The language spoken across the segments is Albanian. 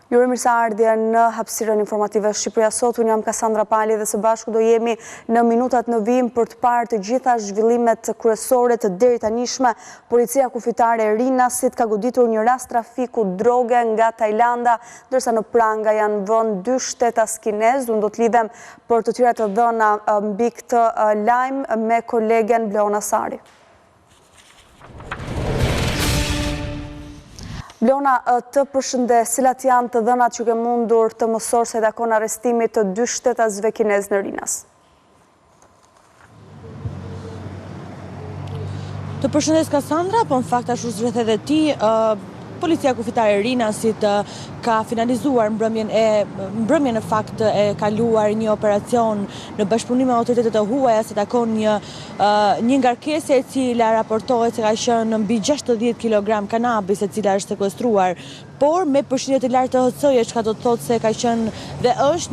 Ju mirëseardhje në hapësirën informative Shqipëria Sot. Unë jam Kasandra Pali dhe së bashku do jemi në minutat në vijim për të parë të gjitha zhvillimet kryesore të deri tanishme. Policia kufitare e Rinasit ka goditur një rast trafiku droge nga Tajlanda, ndërsa në pranga janë vënë 2 shtetas kinez. Unë do të lidhem për të tjera të dhëna mbi këtë lajm me kolegen Bleona Sari. Bleona, të përshëndes, cilat janë të dhënat që ke mundur të mësor se takon arrestimit të 2 shtetasve kinez në Rinas? Të përshëndes Kasandra, po në fakt ashtu rreth edhe ti, Policia kufitare e Rinasit ka finalizuar mbrëmjen në fakt e kaluar një operacion në bashkëpunim me autoritetet e huaja se takon një ngarkesë e cila raportohet se ka qenë mbi 60 kg kanabis e cila është sekuestruar, por me përshëndetje të lartë të HC-je, çka do të thotë se ka qenë dhe është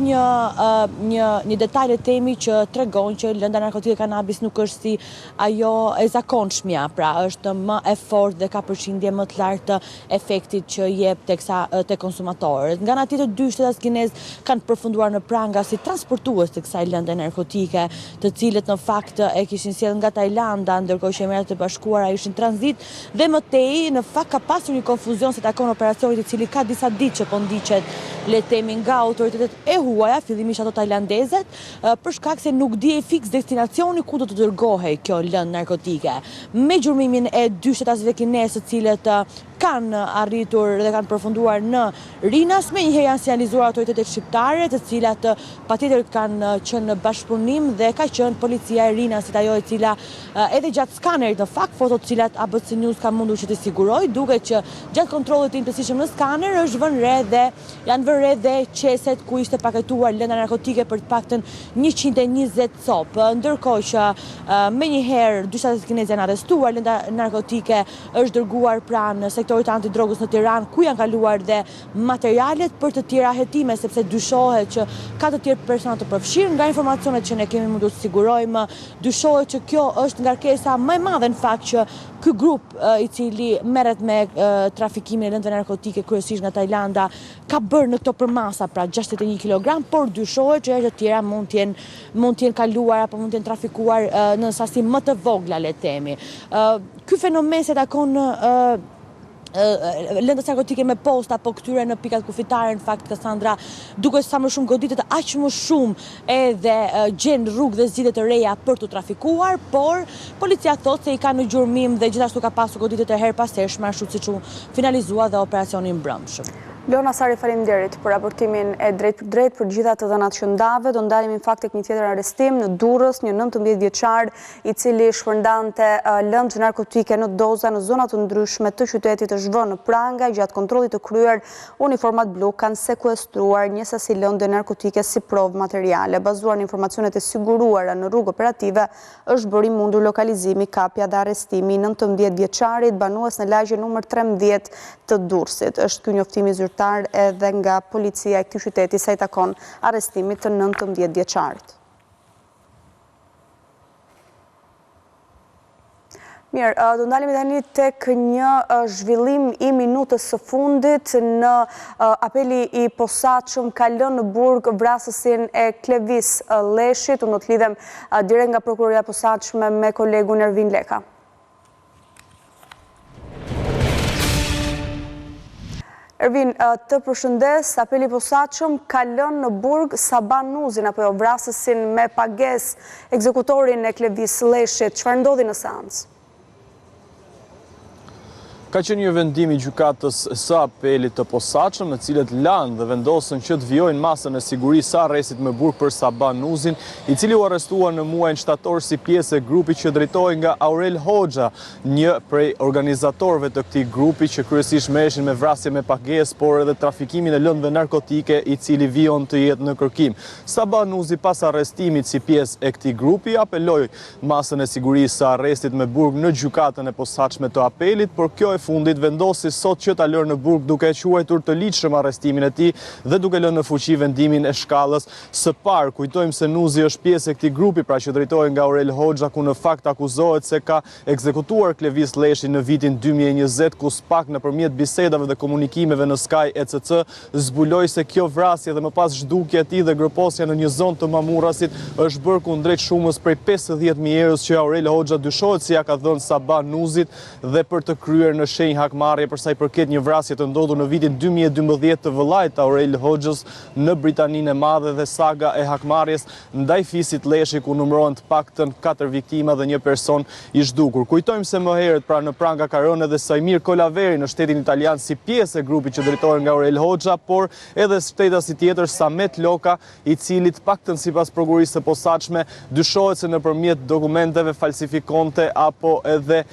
një detaj le temi që tregon që lënda narkotike kanabis nuk është si ajo e zakonshmja, pra është më e fortë dhe ka përqindje më të lartë efektit që jep tek konsumatorët. Nga ana tjetër, 2 shtetas kinez kanë përfunduar në pranga si transportues të kësaj lënde narkotike, të cilët në fakt e kishin sjellë nga Tajlanda, ndërkohë që Emiratët e Bashkuara ishin tranzit, dhe më tej në fakt ka pasur një konfuzion se takon operacionit i cili ka disa ditë që po ndiqet le temi nga autoritetet e huaja, fillimisht ato tajlandezet, për shkak se nuk dihej fiks destinacioni ku do të dërgohej kjo lëndë narkotike. Me gjurmimin e 2 shtetasve kinez, të cilët kanë arritur dhe kanë përfunduar në Rinas, menjëherë janë sinjalizuar autoritetet shqiptare, të cilat patjetër kanë qenë në bashkëpunim dhe ka qenë policia e Rinasit ajo e cila edhe gjatë skanerit në fakt, fotot të cilat ABC News ka mundur që të siguroj, duke që gjatë kontrollit të impliciitshëm në skaner është janë vënë re dhe qeset ku ishte paketuar lënda narkotike për të paktën 120 copë, ndërkohë që menjëherë 2 shtetas kinez janë arrestuar, lënda narkotike është dërguar pranë sektorit antidrogës në Tiranë, ku janë kaluar dhe materialet për të tjera hetime, sepse dyshohet që ka të tjerë persona të përfshirë. Nga informacionet që ne kemi mundur të sigurojmë, dyshohet që kjo është ngarkesa më e madhe në fakt që ky grup i cili merret me trafikimin e lëndëve narkotike kryesisht nga Tajlanda ka bërë në këto përmasa, pra 61 kg, por dyshohet që të tjera mund të jenë kaluar apo mund të jenë trafikuar në sasi më të vogla, le të themi. Ky fenomen se takon lëndës narkotike me posta, po këtyre në pikat kufitare, në fakt, Kasandra, duke sa më shumë goditet aq më shumë edhe gjen rrugë dhe zgjidhje të reja për të trafikuar, por policia thotë se i ka në gjurmim dhe gjithashtu ka pasur goditet e her pas hershme, ashtu siç u finalizua dhe operacioni i mbrëmshëm. Bleona Sari, faleminderit për raportimin e drejt për drejt për gjitha të dhënat që ndave. Do ndalemi në fakt tek një tjetër arrestim në Durrës, një 19 vjeçar i cili shpërndante lëndë narkotike në doza në zona të ndryshme të qytetit është vënë në pranga. Gjatë kontrollit të kryer, uniformat blu kanë sekuestruar një sasi lëndë narkotike si provë materiale. Bazuar në informacionet e siguruara në rrugë operative, është bërë i mundur lokalizimi, kapja dhe arrestimi 19 vjeçarit banues në lagje numër 13 të Durrësit. Është ky njoftimi zyrtar edhe nga policia e këtij qyteti sa i takon arrestimit të 19 vjeçarit. Mirë, do ndalemi tani tek një zhvillim i minutës së fundit në apeli i posaçëm ka lënë në burg vrasësin e Klevis Leshit. Unë do të lidhem direkt nga prokuroria e posaçme me kolegun Ervin Leka. Ervin, të përshëndes, apeli posaçëm ka lënë në burg Saban Nuzin apo vrasësin me pagesë ekzekutorin e Klevis Leshit. Çfarë ndodhi në seancë? Ka qenë një vendim i gjykatës së apelit të posaçëm, në cilët lanë dhe vendosën që të vijojnë masën e sigurisë së arrestit me burg për Saban Nuzin, i cili u arrestua në muajin shtator si pjesë e grupit që drejtohej nga Aurel Hoxha, një prej organizatorëve të këtij grupi që kryesisht merreshin me vrasje me pagesë, por edhe trafikimin e lëndëve narkotike, i cili vijon të jetë në kërkim. Saban Nuzi pas arrestimit si pjesë e këtij grupi apeloi masën e sigurisë së arrestit me burg në gjykatën e posaçme të apelit, por kjo e fundit vendosi sot që ta lërë në burg duke quajtur të ligjshëm arrestimin e tij dhe duke lënë në fuqi vendimin e shkallës së parë. Kujtojmë se Nuzi është pjesë e këtij grupi, pra që drejtohet nga Aurel Hoxha, ku në fakt akuzohet se ka ekzekutuar Klevis Leshi në vitin 2020, ku SPAK nëpërmjet bisedave dhe komunikimeve në Sky ECC zbuloi se kjo vrasje dhe më pas zhdukja e tij dhe groposja në një zonë të Mamurrasit është bërë kundrejt shumës prej 50.000 eurës që Aurel Hoxha dyshohet se ja ka dhënë Sabah Nuzit dhe për të kryer në shenjë hakmarrje për sa i përket një vrasje të ndodhur në vitin 2012 të vëllait Aurel Hoxhës në Britaninë e Madhe dhe saga e hakmarrjes ndaj fisit Leshi, ku numërohen të paktën 4 viktima dhe një person i zhdukur. Kujtojmë se më herët pra në pranga ka rënë edhe Sajmir Kolaveri në shtetin italian si pjesë e grupit që drejtohet nga Aurel Hoxha, por edhe shtetasi tjetër Samet Loka, i cili të paktën sipas prokurisë së posaçme dyshohet se nëpërmjet dokumenteve falsifikonte apo edhe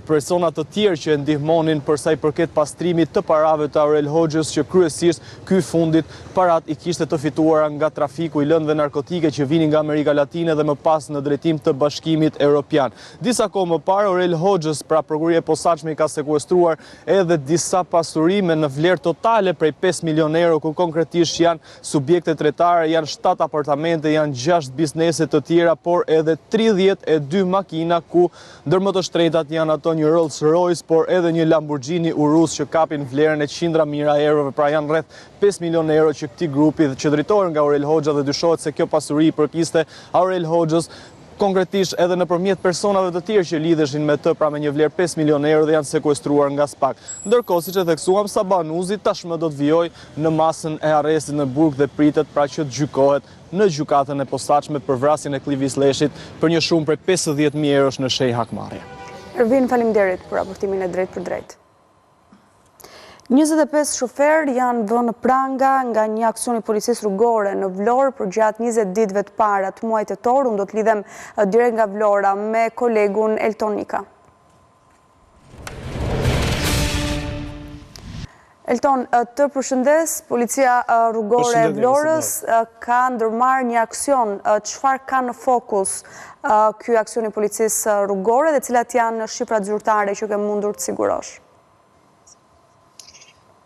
persona të tjerë që e ndihmonin për sa i përket pastrimit të parave të Aurel Hoxhës, që kryesisht ky fundit parat i kishte të fituara nga trafiku i lëndëve narkotike që vinin nga Amerika Latine dhe më pas në drejtim të Bashkimit Evropian. Disa kohë më parë Aurel Hoxhës, pra prokuria e posaçme, i ka sekuestruar edhe disa pasuri me në vlerë totale prej 5 milion euro, ku konkretisht janë subjekte tretare, janë 7 apartamente, janë 6 biznese të tjera, por edhe 32 makina, ku ndër më të shtrenjtat janë ato një Rolls Royce, por edhe një Lamborghini Urus që kapin vlerën e qindra mijëra eurove, pra janë rreth 5 milion euro që këtij grupi që drejtohet nga Aurel Hoxha dhe dyshohet se kjo pasuri i përkiste Aurel Hoxhës, konkretisht edhe nëpërmjet personave të tjerë që lidheshin me të, pra me një vlerë 5 milion euro dhe janë sekuestruar nga SPAK. Ndërkohë, siç e theksuam, Sabah Nuzi tashmë do të vijojë në masën e arrestit në burg dhe pritet pra që të gjykohet në gjykatën e posaçme për vrasjen e Klevis Leshit për një shumë prej 50.000 eurosh në shenjë hakmarrje. Ervin, faleminderit për raportimin e drejt për drejt. 25 shofer janë vënë pranga nga një aksion i policisë rrugore në Vlorë për gjatë 20 ditëve të para të muajit tetor. Unë do të lidhem direkt nga Vlora me kolegun Elton Nika. Elton, të përshëndes, policia rrugore e Vlorës ka ndërmarrë një aksion. Çfarë ka në fokus ky aksion i policisë rrugore dhe cilat janë shifrat zyrtare që ke mundur të sigurosh?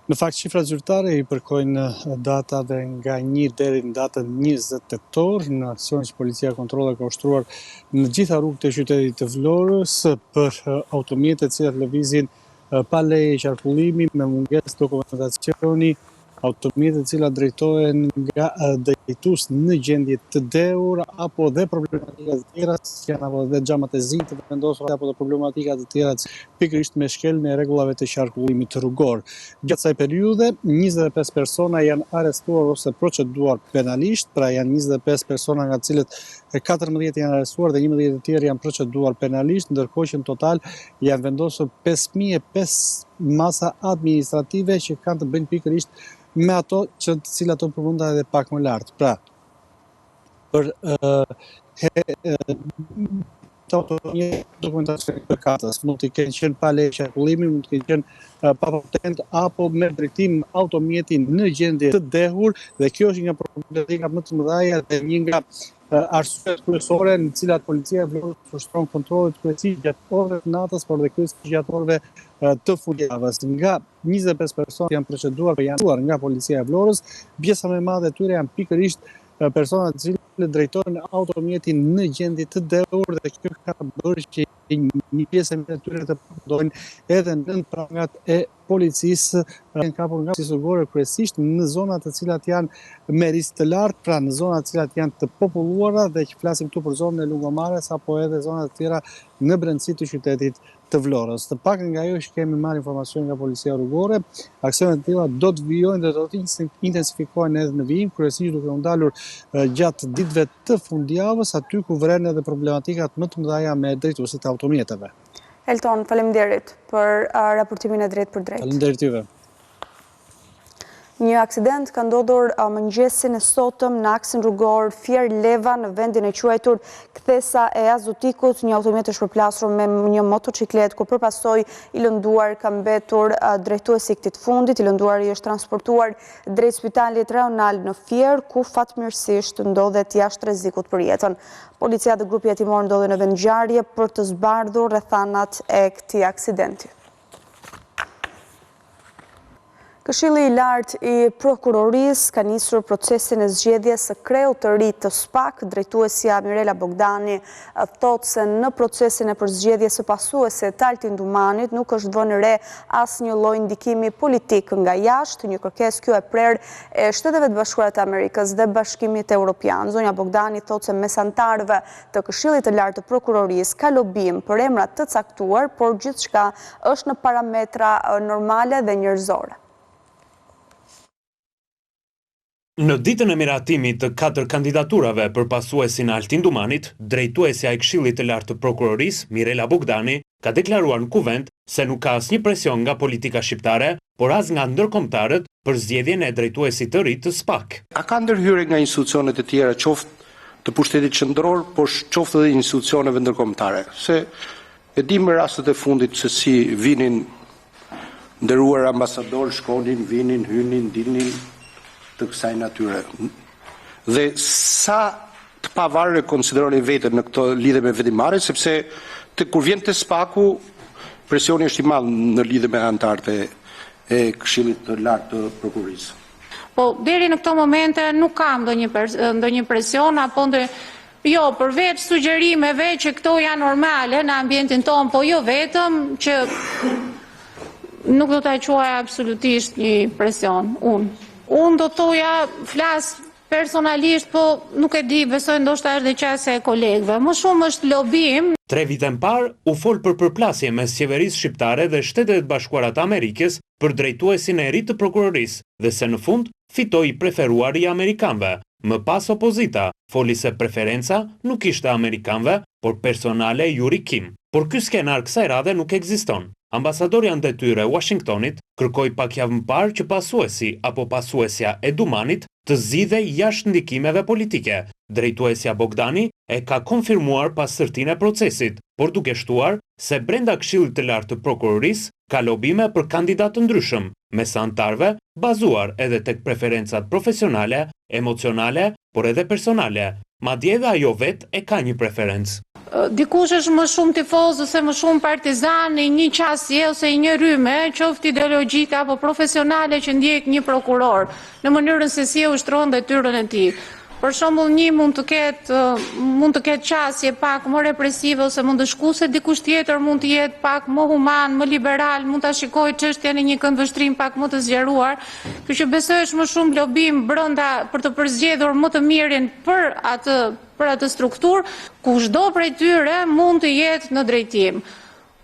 Në fakt, shifrat zyrtare i përkojnë datave nga 1 deri në datën 20 tetor, në aksion që policia kontrole ka ushtruar në gjitha rrugët e qytetit të Vlorës për automjete të cilat lëvizin pa leje qarkullimi, me mungesë dokumentacioni, automjete të cilat drejtohen nga drejtues në gjendje të dehur apo dhe problematika të tjera, që janë apo dhe xhamat e zi të vendosura apo dhe problematika të tjera pikërisht me shkeljen e rregullave të qarkullimit rrugor. Gjatë kësaj periudhe, 25 persona janë arrestuar ose proceduar penalisht, pra janë 25 persona nga të cilët 14 janë arrestuar dhe 11 të tjerë janë proceduar penalisht, ndërkohë që në total janë vendosur 5.500 masa administrative që kanë të bëjnë pikërisht me ato që të cilat ato përmenda edhe pak më lart. Pra, për dokumentacion për katës, mund të kenë qenë pa leje qarkullimi, mund të kenë qenë pa patent apo me drejtim automjeti në gjendje të dehur, dhe kjo është një problematika më të mëdha dhe një nga arsyet kryesore në cilat policia e Vlorës ushtron kontrollet kryesisht gjatë orëve të natës, por dhe kryesisht gjatë orëve të fundjavës. Nga 25 persona janë proceduar për janë nga policia e Vlorës, pjesa më e madhe e tyre janë pikërisht persona të cilët drejtohen automjetin në gjendje të dehur, dhe kjo ka bërë që një pjesë e tyre të përdorin edhe në prangat e policisë, janë kapur nga policisë rrugore kryesisht në zonat të cilat janë me risk të lartë, pra në zonat të cilat janë të populluara, dhe që flasim këtu për zonën e Lungomare apo edhe zonat të tjera në brendësi të qytetit të Vlorës. Të paktën nga ajo që kemi marrë informacion nga policia rrugore, aksionet të tilla do të vijojnë dhe do të intensifikohen edhe në vijim, kryesisht duke u ndalur gjatë ditëve të fundjavës, aty ku vren edhe problematikat më të mëdha me drejtuesit e automjeteve. Elton, faleminderit për raportimin e drejt për drejt. Faleminderit juve. Një aksident ka ndodhur mëngjesin e sotëm në aksin rrugor Fier-Leva në vendin e quajtur Kthesa e Azotikut. Një automjet është përplasur me një motociklet, ku përpasoj i lënduar ka mbetur drejtuesi i këtij fundit. I lënduari është transportuar drejt spitalit rajonal në Fier, ku fatmirësisht ndodhet jashtë rrezikut për jetën. Policia dhe grupi hetimor ndodhen në vend ngjarje për të zbardhur rrethanat e këtij aksidenti. Këshilli i lartë i prokurorisë ka nisur procesin e zgjedhjes së kreut të ri të SPAK. Drejtuesja Mirela Bogdani thotë se në procesin e përzgjedhjes së pasuese të Altin Dumanit nuk është vënë re asnjë lloj ndikimi politik nga jashtë, një kërkesë kjo e prerë e Shteteve të Bashkuara të Amerikës dhe Bashkimit Evropian. Zonja Bogdani thotë se mesantarëve të Këshillit të lartë të prokurorisë ka lobim për emra të caktuar, por gjithçka është në parametra normale dhe njerëzore. Në ditën e miratimit të 4 kandidaturave për pasuesin e Altin Dumanit, drejtuesja e Këshillit të lartë të prokurorisë, Mirela Bogdani, ka deklaruar në kuvent se nuk ka asnjë presion nga politika shqiptare, por as nga ndërkombëtarët për zgjedhjen e drejtuesit të ri të SPAK. A ka ndërhyrje nga institucionet e tjera, qoftë të pushtetit qendror, por qoftë edhe institucioneve ndërkombëtare? Se e dim rastet e fundit se si vinin nderuar ambasador, shkonin, vinin, hynin, dilnin të kësaj natyre. Dhe sa të pavarur konsideroni veten në këtë lidhje me vendimarrje, sepse kur vjen te SPAK-u, presioni është i madh në lidhje me anëtarët e Këshillit të lartë të prokurorisë. Po deri në këto momente nuk kam ndonjë presion apo jo, përveç sugjerimeve që këto janë normale në ambientin ton, po jo vetëm, që nuk do ta quaj absolutisht një presion Unë do thoja, flas personalisht, po nuk e di, besoj ndoshta është dhe qasja e kolegëve. Më shumë është lobim. 3 vite më parë u fol për përplasje mes qeverisë shqiptare dhe Shtetet e Bashkuara të Amerikës për drejtuesin e ri të prokurorisë dhe se në fund fitoi i preferuar i amerikanëve. Më pas opozita foli se preferenca nuk ishte amerikanëve, por personale Yuri Kim. Por ky skenar kësaj radhe nuk ekziston. Ambasadori në detyrë e Washingtonit kërkoi pak javë më parë që pasuesi apo pasuesja e Dumanit të zgjidhej jashtë ndikimeve politike. Drejtuesja Bogdani e ka konfirmuar pastërtinë e procesit, por duke shtuar se brenda Këshillit të lartë të prokurorisë ka lobime për kandidatë të ndryshëm, mes anëtarëve bazuar edhe tek preferencat profesionale, emocionale, por edhe personale. Madje edhe ajo vetë e ka një preferencë. Dikush është më shumë tifoz ose më shumë partizan në një qasje ose një rrymë, qoftë ideologjike apo profesionale që ndjek një prokuror, në mënyrën se si e ushtron detyrën e tij. Për shembull, një mund të ketë qasje pak më represive ose më ndëshkuese, dikush tjetër mund të jetë pak më human, më liberal, mund ta shikojë çështjen në një këndvështrim pak më të zgjeruar. Kështu që besoj është më shumë lobim brenda për të përzgjedhur më të mirin për atë strukturë, kushdo prej tyre mund të jetë në drejtim.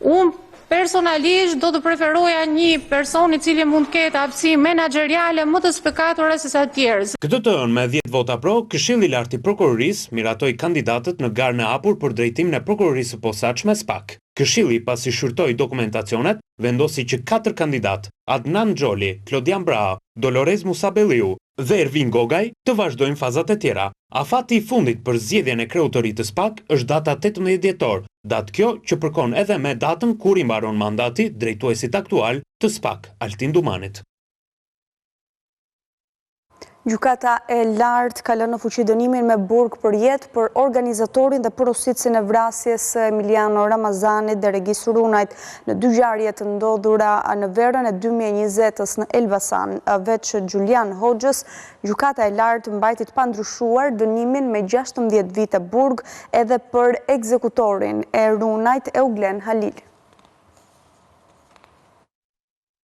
Unë personalisht do të preferoja një person i cili mund të ketë aftësi menaxheriale më të spekatura se sa të tjerë. Këtë të ënë me 10 vota pro, Këshilli i lartë i prokurorisë miratoi kandidatët në garën e hapur për drejtimin e prokurorisë së posaçme SPAK. Këshilli, pasi shqyrtoi dokumentacionet, vendosi që 4 kandidatë, Adnan Xholi, Klodian Braha, Dolores Musabelliu dhe Ervin Gogaj, të vazhdojnë fazat e tjera. Afati i fundit për zgjedhjen e kreut të ri të SPAK është data 18 dhjetor, datë kjo që përkon edhe me datën kur i mbaron mandati drejtuesit aktual të SPAK, Altin Dumanit. Gjykata e lartë ka lënë në fuqi dënimin me burg për jetë për organizatorin dhe porositësin e vrasjes Emiliano Ramazanit dhe Regis Runajt në 2 ngjarje të ndodhura në verën e 2020-s në Elbasan. Veç Julian Hoxhës, gjykata e lartë mbajti të pandryshuar dënimin me 16 vite burg edhe për ekzekutorin e Runajt Euglen Halil.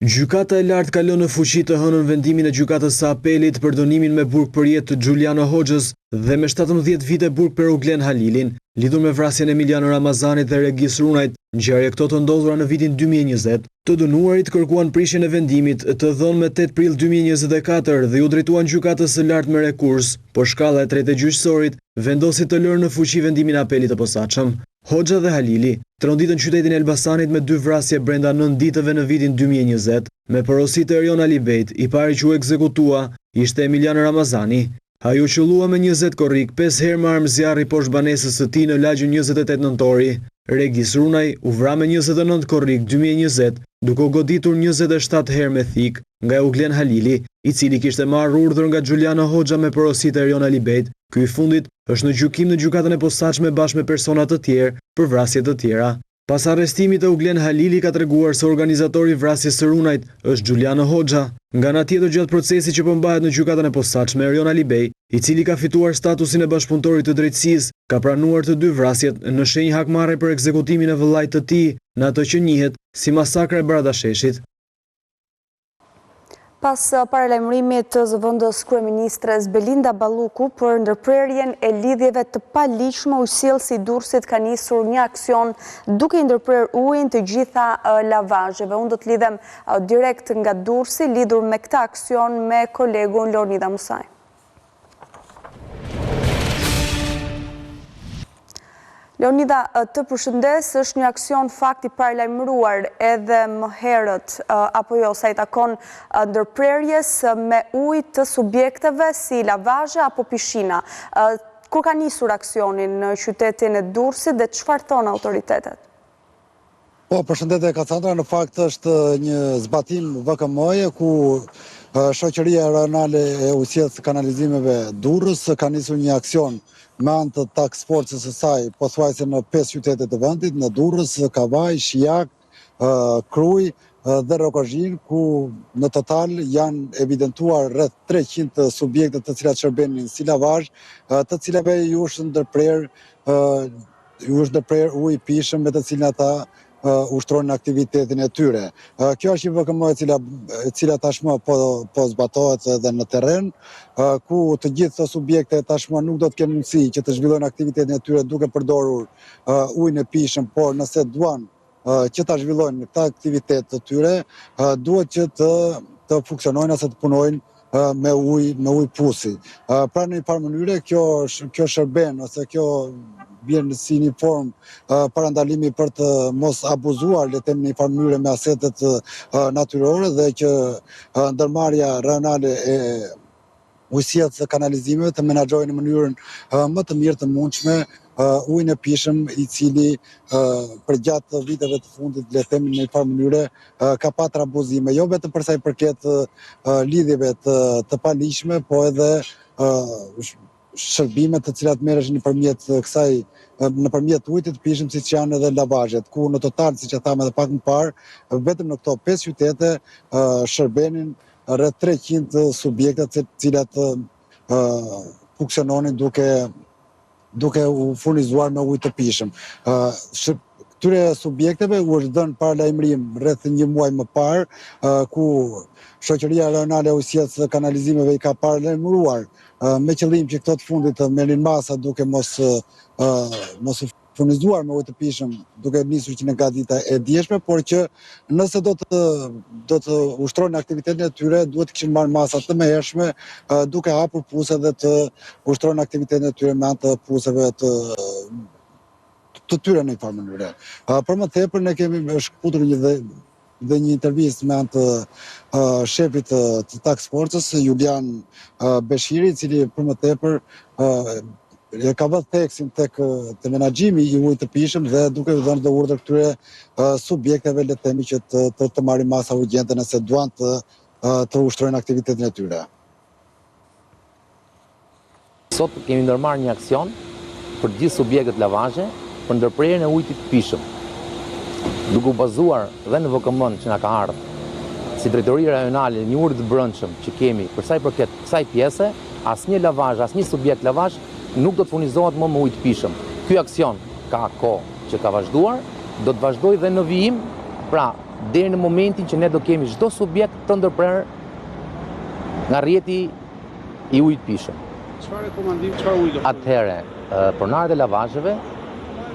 Gjykata e lartë ka lënë në fuqi të hënën vendimin e gjykatës së apelit për dënimin me burg për jetë të Giuliano Hoxhës dhe me 17 vite burg për Euglen Halilin, lidhur me vrasjen e Emiliano Ramazanit dhe Regis Runajt, ngjarje këto të ndodhura në vitin 2020. Të dënuarit kërkuan prishjen e vendimit të dhënë me 8 prill 2024 dhe u drejtuan gjykatës së lartë me rekurs, por shkalla e tretë e gjyqësorit vendosi të lërë në fuqi vendimin e apelit të posaçëm. Hoxha dhe Halili tronditën qytetin e Elbasanit me 2 vrasje brenda 9 ditëve në vitin 2020, me porosi të Erion Alibejt, i pari që u ekzekutua ishte Emiliano Ramazani. Ai u qëllua me 20 korrik, 5 herë me armë zjarri poshtë banesës së tij në lagjin 28 nëntori. Regis Runaj u vra me 29 korrik 2020, duke u goditur 27 herë me thik nga Euglen Halili, i cili kishte marrë urdhër nga Giuliano Hoxha me porosi të Erion Alibejt. Ky i fundit është në gjykim në gjykatën e posaçme bashkë me persona të tjerë për vrasje të tjera. Pas arrestimit të Uglen Halili ka treguar se organizatori i vrasjes së Runajt është Giuliano Hoxha. Nga ana tjetër gjatë procesi që po mbahet në gjykatën e posaçme, Erion Alibej, i cili ka fituar statusin e bashkëpunëtorit të drejtësisë, ka pranuar të dy vrasjet në shenjë hakmarrje për ekzekutimin e vëllait të tij në atë që njihet si masakra e Baradasheshit. Pas paralajmërimit të zëvendës kryeministres Belinda Balluku për ndërprerjen e lidhjeve të paligjshme, ujësjellësi i Durrësit ka nisur një aksion duke i ndërprer ujin të gjitha lavazheve. Unë do të lidhem direkt nga Durrësi, lidhur me këtë aksion me kolegun Leonida Musaj. Leonida, të përshëndes, është një aksion fakti paralajmëruar edhe më herët, apo jo, sa i takon ndërprerjes me ujë të subjekteve si lavazhe apo pishina. Kur ka nisur aksionin në qytetin e Durrësit dhe çfarë thonë autoritetet? Po, përshëndetje Kassandra, në fakt është një zbatim VKM-je ku shoqëria rajonale e ujësjelljes së kanalizimeve Durrës ka nisur një aksion me anë të task force-së së saj, pothuajse në 5 qytete të vendit, në Durrës, Kavaj, Shijak, Kruj dhe Rokozhin, ku në total janë evidentuar rreth 300 subjekte të cilat shërbenin si lavazh, të cilave ju është ndërprer ujë i pishëm me të cilin ata ushtrojnë aktivitetin e tyre. Kjo është një VKM e cila tashmë po zbatohet edhe në terren, ku të gjithë të subjekte tashmë nuk do të kenë mundësi që të zhvillojnë aktivitetin e tyre duke përdorur ujin e pishëm, por nëse duan që ta zhvillojnë këta aktivitet të tyre, duhet që të funksionojnë ose të punojnë me ujë pusi. Pra në një farë mënyre kjo shërben ose kjo vjen si një formë parandalimi për të mos abuzuar le të them në një farë mënyre me asetet natyrore dhe që ndërmarrja rajonale e ujësjelljes së kanalizimeve të menaxhojë në mënyrën më të mirë të mundshme ujin e pishëm i cili përgjatë viteve të fundit le të them në një farë mënyre ka patur abuzime, jo vetëm për sa i përket lidhjeve të paligjshme, po edhe shërbimet të cilat merreshin nëpërmjet ujit të pishëm siç janë edhe lavazhet, ku në total, siç e thamë edhe pak më parë, vetëm në këto 5 qytete shërbenin rreth 300 subjekte të cilat funksiononin duke u furnizuar me ujë të pishëm. Këtyre subjekteve u është dhënë paralajmërim rreth një muaj më parë, ku shoqëria rajonale e ujësjelljes së kanalizimeve i ka paralajmëruar me qëllim që këto të fundit të merrin masa duke mos u furnizuar me ujë të pishëm, duke nisur që nga dita e dieshme, por që nëse do të ushtrojnë aktivitetin e tyre, duhet të kishin marrë masa të mëhershme, duke hapur puse dhe të ushtrojnë aktivitetin e tyre me anë të puseve të tyre në një farë mënyre. Për më tepër ne kemi shkputur dhe një intervistë me anë të shefit të task force-s, Julian Beshiri, i cili për më tepër ka vënë theksin tek menaxhimi i ujit të pishëm dhe duke u dhënë urdhër këtyre subjekteve le të themi që të marrin masa urgjente nëse duan të ushtrojnë aktivitetin e tyre. Sot kemi ndërmarrë një aksion për gjithë subjektet lavazhe për ndërprerjen e ujit të pishëm, duke u bazuar dhe në VKM-n që na ka ardhur si drejtoria rajonale një urdhër të brendshëm që kemi për sa i përket kësaj pjese, asnjë lavazh, asnjë subjekt lavazh nuk do të furnizohet më me ujë të pishëm. Ky aksion ka kohë që ka vazhduar, do të vazhdojë dhe në vijim, pra deri në momentin që ne do kemi çdo subjekt të ndërprer nga rrjeti i ujit të pishëm. Çfarë rekomandim, çfarë ujë do? Atëherë, pronarët e lavazheve,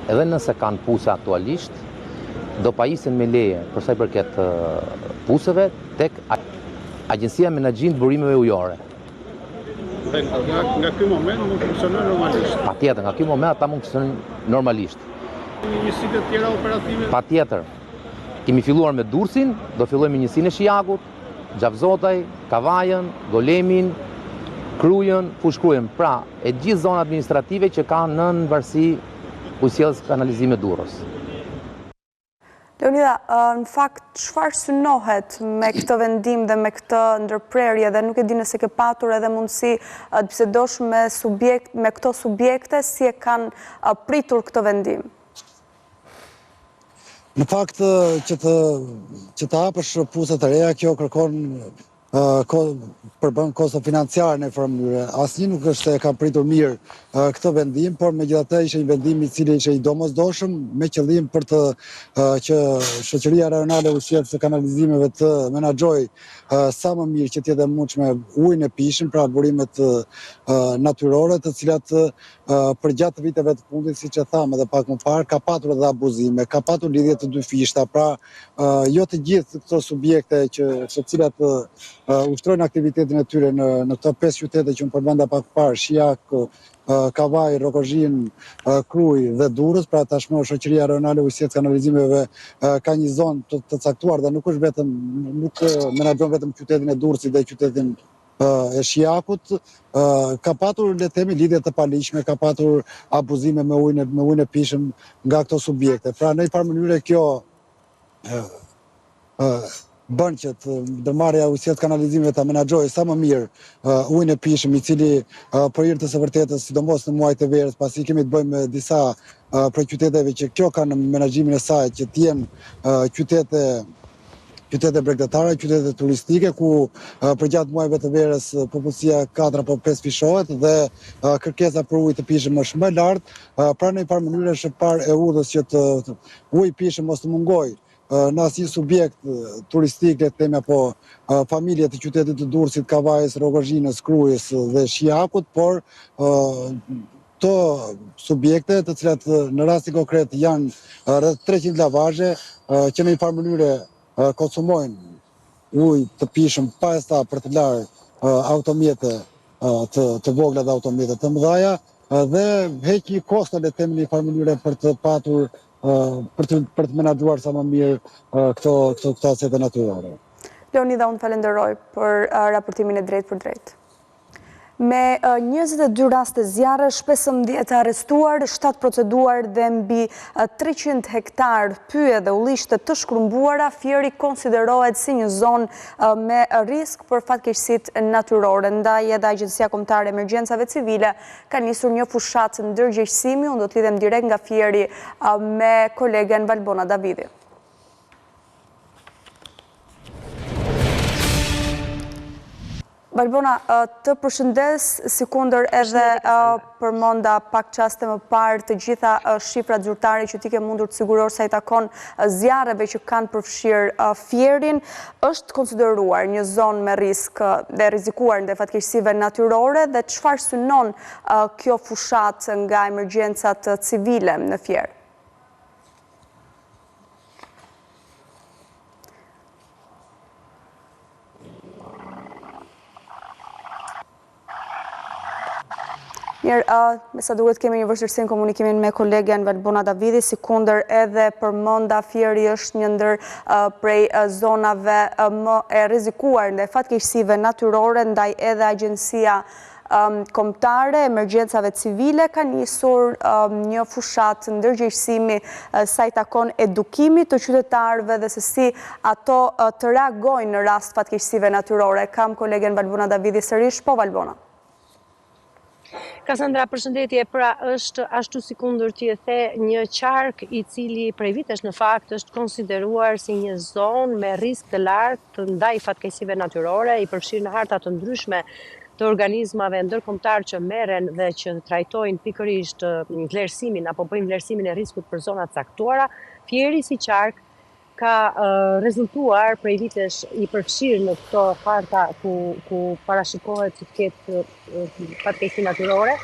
edhe nëse kanë puse aktualisht, do pajisen me leje për sa i përket puseve tek Agjencia e Menaxhimit të Burimeve Ujore. Nga ky moment mund të funksionojë normalisht. Patjetër, nga ky moment ata mund të funksionojnë normalisht. Njësitë të tjera operative? Patjetër. Kemi filluar me Durrësin, do fillojmë me njësinë e Shijakut, Xhavzotaj, Kavajën, Golemin, Krujën, Fushkrujën, pra e gjithë zona administrative që kanë nën varësi ujësjelljes kanalizimit Durrës. Leonida, në fakt, çfarë synohet me këtë vendim dhe me këtë ndërprerje dhe nuk e di nëse ke patur edhe mundësi të bisedosh me këto subjekte si e kanë pritur këtë vendim? Në fakt që të hapësh pusa të reja, kjo kërkon përbën kosto financiare në farë mënyrë. Asnjë nuk është e ka pritur mirë këtë vendim, por megjithatë ishte një vendim i cili ishte i domosdoshëm me qëllim për që shoqëria rajonale e ujësisë së kanalizimeve të menaxhojë sa më mirë që të jetë e mundshme ujin e pishëm, pra burimet natyrore, të cilat përgjatë viteve të fundit, siç e thamë edhe pak më parë, ka patur edhe abuzime, ka patur lidhje të dyfishta, pra jo të gjithë këto subjekte të cilat ushtrojnë aktivitetin e tyre në këto 5 qytete që më përmenda pak parë, Shijak, Kavaj, Rokozhin, Kruj dhe Durrës, pra tashmë shoqëria rajonale e ujësisë së kanalizimeve ka një zonë të caktuar dhe nuk menaxhon vetëm qytetin e Durrësit dhe qytetin e Shijakut, ka patur le të themi lidhje të paligjshme, ka patur abuzime me ujin e pishëm nga këto subjekte. Pra në një farë mënyrë kjo bën që ndërmarrja e ujësisë së kanalizimeve ta menaxhojë sa më mirë ujin e pishëm, i cili për hir të së vërtetës, sidomos në muajt e verës, pasi kemi të bëjmë me disa prej qyteteve që kjo kanë në menaxhimin e saj, që të jenë qytete bregdetare, qytete turistike, ku përgjatë muajve të verës popullsia 4 apo 5 fishohet dhe kërkesa për ujë të pishëm është më lartë, pra në një farë mënyrë është parë e udhës që uji i pishëm mos të mungojë në asnjë subjekt turistik, le të themi, apo familje të qytetit të Durrësit, Kavajës, Rokozhinës, Krujës dhe Shijakut, por këto subjekte, të cilat në rastin konkret janë rreth 300 lavazhe që në një farë mënyrë konsumojnë ujë të pishëm pa sta për të larë automjete të vogla dhe automjete të mëdhaja, dhe heq një kosto, le të themi, në një farë mënyrë për të patur për të menaxhuar sa më mirë këto asete natyrore. Leonida, unë falenderoj për raportimin e drejt për drejt. Me 22 raste zjarre, 15 arrestuar, 7 proceduar dhe mbi 300 hektar pyje dhe ullishte të shkrumbuara, Fieri konsiderohet si një zonë me risk për fatkeqësitë natyrore. Ndaj edhe Agjencia Kombëtare e Emergjencave Civile ka nisur një fushat ndërgjegjësimi. Unë do të lidhem direkt nga Fieri me kolegen Valbona Davidi. Valbona, të përshëndes, sikundër edhe përmonda pak qaste më parë të gjitha shifrat zyrtare që ti ke mundur të sigurosh sa i takon zjarreve që kanë përfshirë Fierin, është konsideruar një zonë me risk dhe rrezikuar ndaj fatkeqësive natyrore, dhe çfarë synon kjo fushat nga emergjencat civile në Fier? Mirë, me sa duhet kemi një vështirësi në komunikimin me kolegen Valbona Davidi, sikundër edhe përmenda Fieri është një ndër prej zonave më e rrezikuar ndaj fatkeqësive natyrore, ndaj edhe Agjencia Kombëtare e Emergjencave Civile ka nisur një fushat ndërgjegjësimi sa i takon edukimit të qytetarëve dhe se si ato të reagojnë në rast fatkeqësive natyrore. Kam kolegen Valbona Davidi sërish, po Valbona. Kasandra, përshëndetje, pra është ashtu si kundër ti e the një qark i cili prej vitesh në fakt është konsideruar si një zonë me risk të lartë ndaj fatkeqësive natyrore, i përfshirë në harta të ndryshme të organizmave ndërkombëtar që merren dhe që trajtojnë pikërisht vlerësimin apo bëjnë vlerësimin e riskut për zona të caktuara. Fieri si qark ka rezultuar prej vitesh i përfshirë në këto harta ku parashikohet të ketë fatkeqësi natyrore,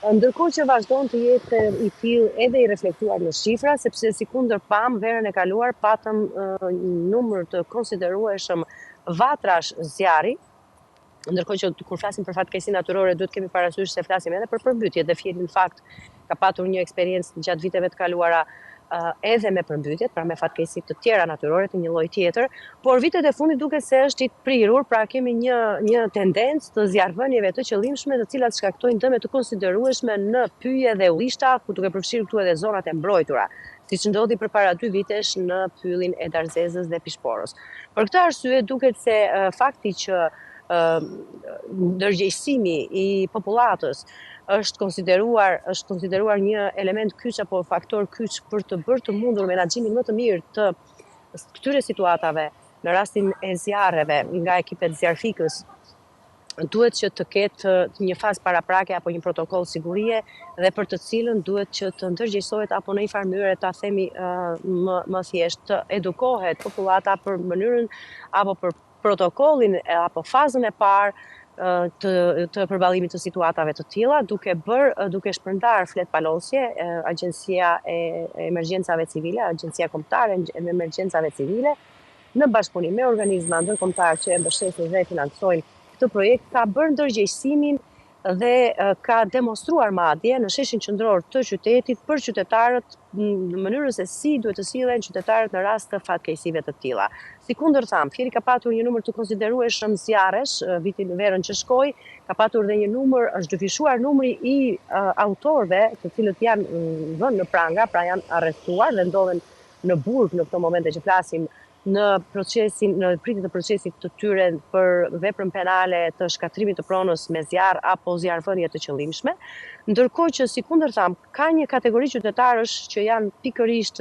ndërkohë që vazhdon të jetë i tillë edhe i reflektuar në shifra, sepse sikundër pam verën e kaluar patëm numër të konsiderueshëm vatrash zjarri, ndërkohë që kur flasim për fatkeqësi natyrore duhet kemi parasysh se flasim edhe për përmbytje, dhe Fieri në fakt ka patur një eksperiencë gjatë viteve të kaluara edhe me përmbytjet, pra me fatkeqësi të tjera natyrore të një lloji tjetër, por vitet e fundit duket se është i prirur, pra kemi një tendencë të zjarrvënieve të qëllimshme, të cilat shkaktojnë dëme të konsiderueshme në pyje dhe ullishta, ku duke përfshirë këtu edhe zonat e mbrojtura, siç ndodhi përpara 2 vitesh në pyllin e Darzezës dhe Pishporos. Për këtë arsye duket se fakti që ndërgjegjësimi i popullatës është konsideruar një element kyç apo faktor kyç për të bërë të mundur menaxhimin më të mirë të këtyre situatave në rastin e zjarreve nga ekipet zjarfikës. Duhet që të ketë një fazë paraprake apo një protokoll sigurie dhe për të cilën duhet që të ndërgjegjësohet apo në një farë mënyrë ta themi më thjesht të edukohet popullata për mënyrën apo për protokollin apo fazën e parë të përballimit të situatave të tilla, duke shpërndar flet palosje Agjencia e Emergjencave Civile, Agjencia Kombëtare e Emergjencave Civile, në bashkëpunim me organizma ndërkombëtar që e mbështesin dhe financojnë këtë projekt, ka bërë ndërgjegjësimin dhe ka demonstruar madje në sheshin qendror të qytetit për qytetarët në mënyrën se si duhet të sillen qytetarët në rast të fatkeqësive të tilla. Sikundërthan, Fieri ka patur një numër të konsiderueshëm zjarresh verën që shkoi, ka patur dhe një numër, është dyfishuar numri i autorëve, të cilët janë vënë në pranga, pra janë arrestuar dhe ndodhen në burg në këto momente që flasim në pritje të procesit të tyre për veprën penale të shkatrimit të pronës me zjarr apo zjarrvënie të qëllimshme, ndërkohë që sikundërthan ka një kategori qytetarësh që janë pikërisht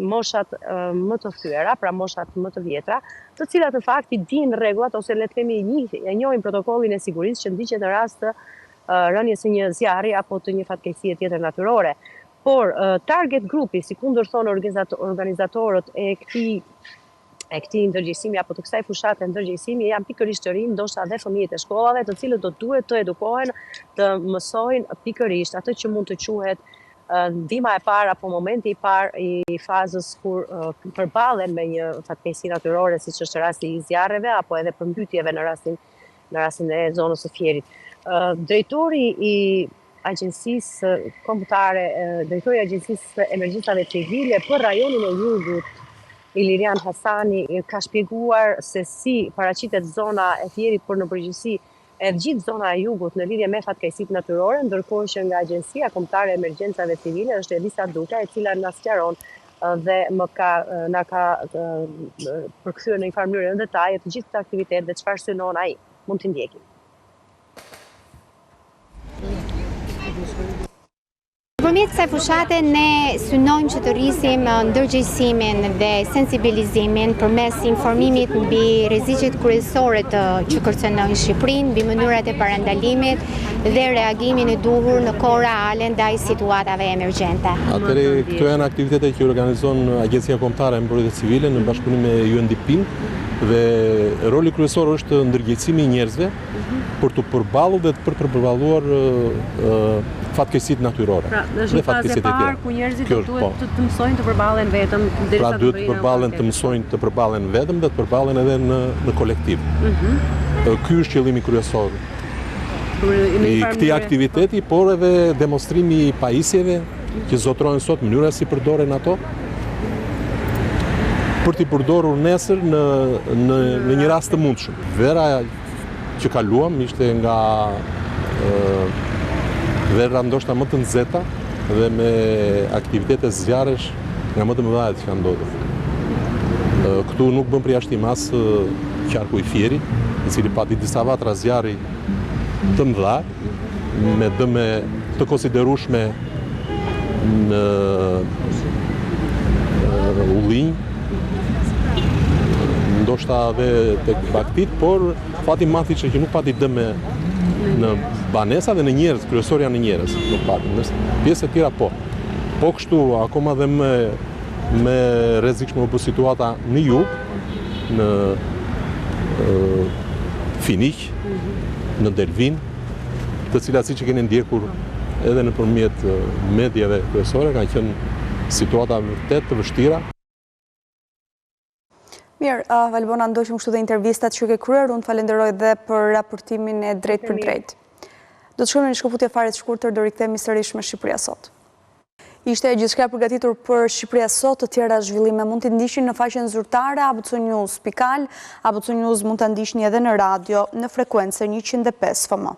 moshat më të thyera, pra moshat më të vjetra, të cilat në fakt i dinë rregullat ose le të themi e njohin protokollin e sigurisë që ndiqet në rast të rënies së një zjarri apo të një fatkeqësie tjetër natyrore. Por target grupi, si kundër thonë organizatorët e këtij ndërgjegjësimi apo të kësaj fushate ndërgjegjësimi janë pikërisht të rinj, ndoshta dhe fëmijët e shkollave, të cilët do duhet të edukohen, të mësojnë pikërisht atë që mund të quhet ndihma e parë apo momenti i parë i fazës kur përballen me një fatkeqësi natyrore, siç është rasti i zjarreve apo edhe përmbytjeve në rastin e zonës së Fierit. Drejtori i Agjencisë Kombëtare, drejtori i Agjencisë Emergjencave Civile për rajonin e Jugut, Ilirian Hasani, ka shpjeguar se si paraqitet zona e Fierit, por në përgjithësi e gjithë zona e Jugut në lidhje me fatkeqësitë natyrore, ndërkohë që nga Agjencia Kombëtare e Emergjencave Civile është Elisa Duka, e cila na sqaron dhe na ka përkthyer në një farë mënyrë në detaj të gjithë këtë aktivitet dhe çfarë synon ai. Mund t'i ndjekim. Përmjet kësaj fushate ne synojmë që të rrisim ndërgjegjësimin dhe sensibilizimin përmes informimit mbi rreziqet kryesore që kërcënojnë Shqipërinë, mbi mënyrat e parandalimit dhe reagimin e duhur në kohë reale ndaj situatave emergjente. Atëherë këto janë aktivitetet që organizon Agjencia Kombëtare e Mbrojtjes Civile në bashkëpunim me UNDP dhe roli kryesor është ndërgjegjësimi i njerëzve për të përballur dhe për të përballuar fatkeqësitë natyrore. Pra, është një fazë e parë ku njerëzit duhet të mësojnë të përballen vetëm derisa pra duhet të përballen, të mësojnë të përballen vetëm dhe të përballen edhe në kolektiv. Ky është qëllimi kryesor i këtij aktiviteti, por edhe demonstrimi i pajisjeve që zotrohen sot, mënyra si përdoren ato për t'i përdorur nesër në një rast të mundshëm. Vera që kaluam ishte nga vera ndoshta më të nxehta dhe me aktivitete zjarresh nga më të mëdha që kanë ndodhur. Këtu nuk bën përjashtim as qarku i Fierit, i cili pati disa vatra zjarri të mëdha me dëme të konsiderueshme në ullinj, ndoshta dhe tek baktit, por fati madh që nuk pati dëme në banesa dhe në njerëz, kryesorja në njerëz, nuk pati. Pjesë e tjera po. Po kështu, akoma dhe me rrezikshme u bë situata në jug, në Finik, në Delvin, të cilat siç e keni ndjekur edhe nëpërmjet mediave kryesore, kanë qenë situata vërtet të vështira. Mirë, Valbona, ndoqëm kështu dhe intervistat që ke kryer, unë të falenderoj dhe për raportimin e drejt për drejt. Do të shkojmë në një shkëputje fare të shkurtër, do rikthehemi sërish me Shqipëria Sot. Ishte gjithçka përgatitur për Shqipëria Sot, të tjera zhvillime mund të ndiqni në faqen zyrtare abc.news.al, ABC News mund të ndiqni edhe në radio në frekuencën 105 FM.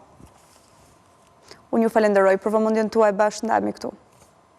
Unë ju falenderoj për vëmendjen tuaj, bashkë ndajemi këtu.